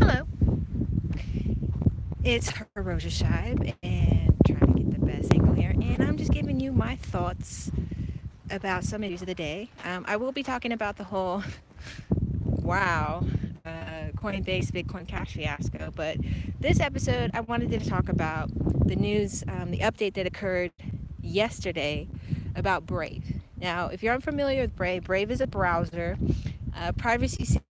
Hello, it's Hiroja Shibe, and trying to get the best angle here. And I'm just giving you my thoughts about some issues of the day. I will be talking about the whole wow Coinbase Bitcoin Cash fiasco, but this episode I wanted to talk about the news, the update that occurred yesterday about Brave. Now, if you're unfamiliar with Brave, Brave is a browser, privacy center.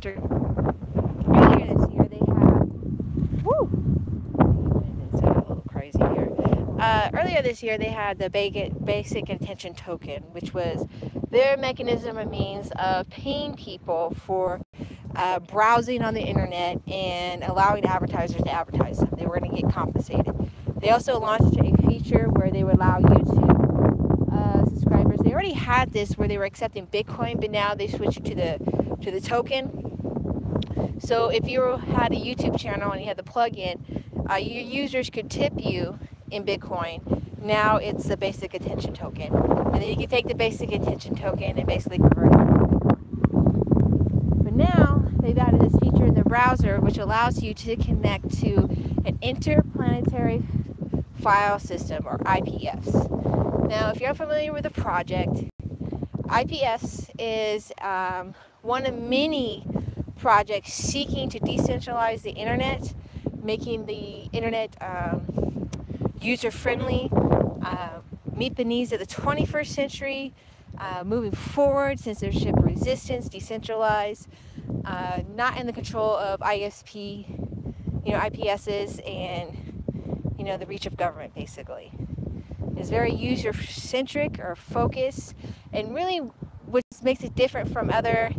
Earlier this year, they had, it's a little crazy here. Earlier this year, they had the basic attention token, which was their mechanism and means of paying people for browsing on the internet and allowing advertisers to advertise them. They were going to get compensated. They also launched a feature where they would allow YouTube subscribers. They already had this where they were accepting Bitcoin, but now they switched it to the token. So if you had a YouTube channel and you had the plug-in, your users could tip you in Bitcoin. Now it's the basic attention token. And then you can take the basic attention token and basically convert it. But now they've added this feature in the browser which allows you to connect to an interplanetary file system, or IPFS. Now, if you're unfamiliar with the project, IPFS is one of many projects seeking to decentralize the internet, making the internet user-friendly, meet the needs of the 21st century, moving forward, censorship resistance, decentralized, not in the control of ISP, IPSs, and the reach of government. Basically, it's very user-centric or focused, and really what makes it different from other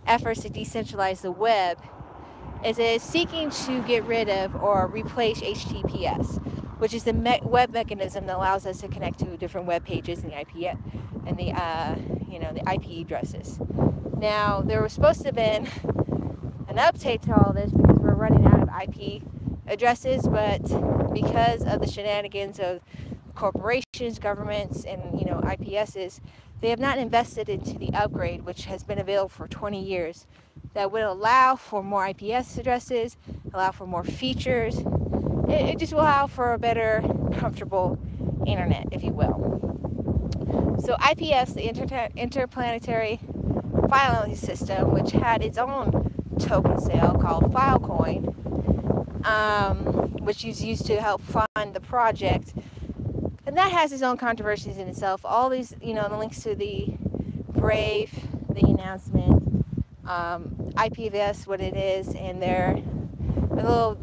efforts to decentralize the web is it is seeking to get rid of or replace HTTPS, which is the web mechanism that allows us to connect to different web pages and the IP and the IP addresses. Now, there was supposed to have been an update to all this because we're running out of IP addresses, but because of the shenanigans of corporations, governments, and IPSs, they have not invested into the upgrade, which has been available for 20 years, that would allow for more IPS addresses, allow for more features. It just will allow for a better, comfortable internet, if you will. So IPS, the Interplanetary Filing System, which had its own token sale called Filecoin, which is used to help fund the project. And that has its own controversies in itself. All these, the links to the Brave, the announcement, IPFS, what it is, and their little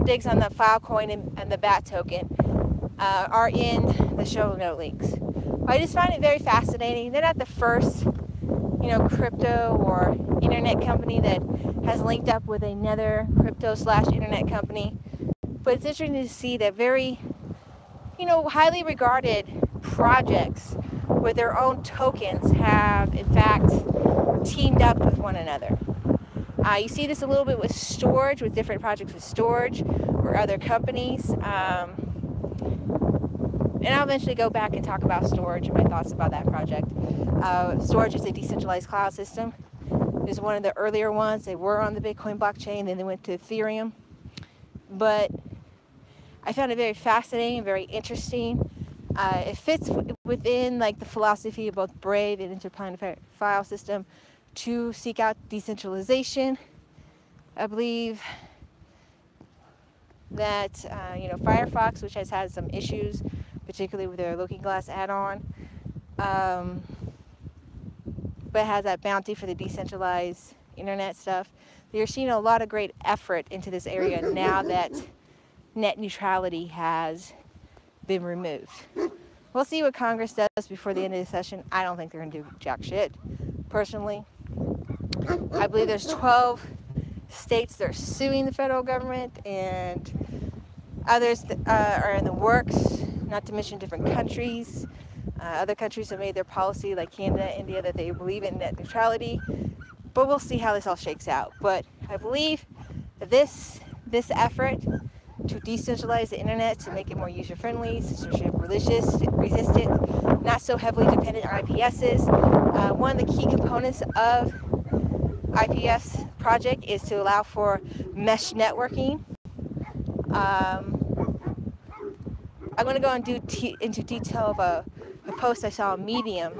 digs on the Filecoin and the BAT token are in the show note links. I just find it very fascinating. They're not the first, crypto or internet company that has linked up with another crypto/internet company. But it's interesting to see that very highly regarded projects with their own tokens have, in fact, teamed up with one another. You see this a little bit with storage, with different projects with storage or other companies. And I'll eventually go back and talk about storage and my thoughts about that project. Storage is a decentralized cloud system. It was one of the earlier ones. They were on the Bitcoin blockchain, then they went to Ethereum. But I found it very fascinating, very interesting. It fits within the philosophy of both Brave and Interplanetary File System to seek out decentralization. I believe that Firefox, which has had some issues, particularly with their Looking Glass add-on, but has that bounty for the decentralized internet stuff. They're seeing a lot of great effort into this area now that net neutrality has been removed. We'll see what Congress does before the end of the session. I don't think they're going to do jack shit, personally. I believe there's 12 states that are suing the federal government, and others that are in the works, not to mention different countries. Other countries have made their policy, like Canada, India, that they believe in net neutrality. But we'll see how this all shakes out. But I believe that this effort to decentralize the internet, to make it more user-friendly, censorship resistant, not so heavily dependent on IPSs. One of the key components of IPFS project is to allow for mesh networking. I'm going to go into detail of a post I saw on Medium,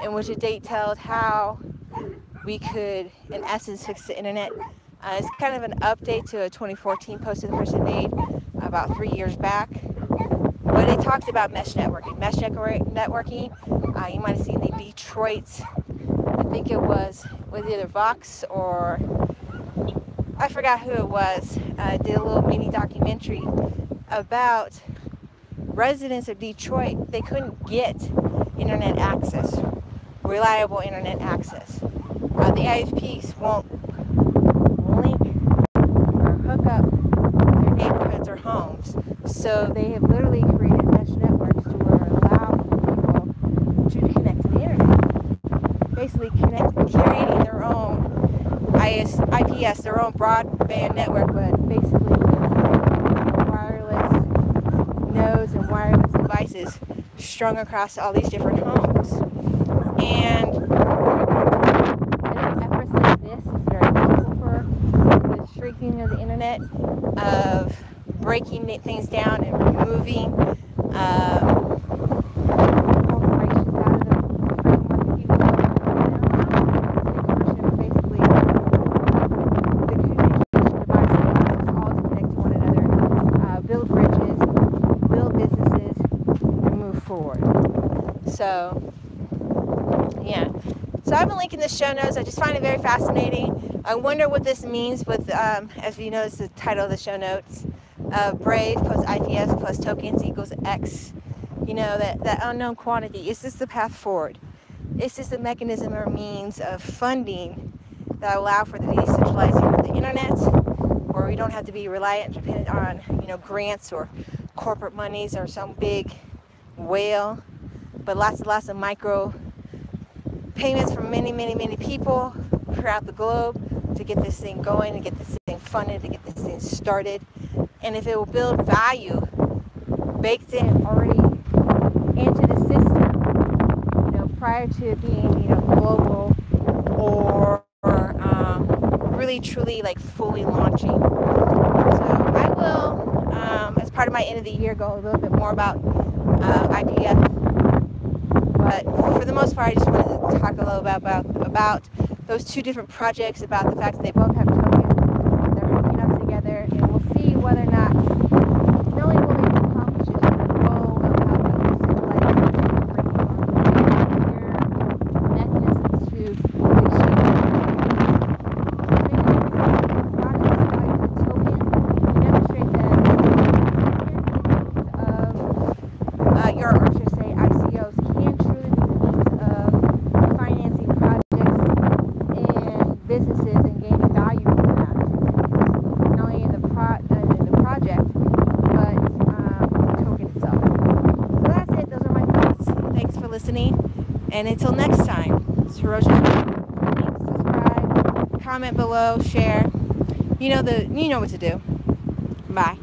in which it detailed how we could, in essence, fix the internet. It's kind of an update to a 2014 post that the person made about 3 years back, where they talked about mesh networking. Mesh networking, you might have seen the Detroit, I think it was either Vox or I forgot who it was, did a little mini documentary about residents of Detroit. They couldn't get internet access, reliable internet access. The ISPs won't link or hook up their neighborhoods or homes. So they have literally created mesh networks to allow people to connect to the internet. Basically creating their own IPS, their own broadband network, but basically with wireless nodes and wireless devices strung across all these different homes. And efforts like this is very helpful for the shrinking of the internet, of breaking things down and removing corporations out of the framework. People basically the communication devices all to connect to one another, build bridges, build businesses, and move forward. So yeah, so I've been linking the show notes. I just find it very fascinating. I wonder what this means with, as you notice the title of the show notes, Brave plus IPS plus tokens equals X. You know, that unknown quantity. Is this the path forward? Is this a mechanism or means of funding that allow for the decentralizing of the internet, where we don't have to be reliant, dependent on, you know, grants or corporate monies or some big whale, but lots and lots of micro payments from many, many, many people throughout the globe to get this thing going, to get this thing funded, to get this thing started. And if it will build value baked in already into the system, you know, prior to it being, you know, global or really truly like fully launching. So I will, as part of my end of the year, go a little bit more about IPF. But for the most part, I just wanted to talk a little bit about those two different projects, about the fact that they both have tokens, they're hooking up together, and we'll see whether or not only will they accomplish the goal of how they decentralize mechanisms to achieve demonstrate that your, or should say, ICOs can truly be the means of financing projects and businesses and gaining value from that, not only in the project, but the token itself. So that's it. Those are my thoughts. Thanks for listening, and until next time, it's Hiroja Shibe. Subscribe, comment below, share. You know what to do. Bye.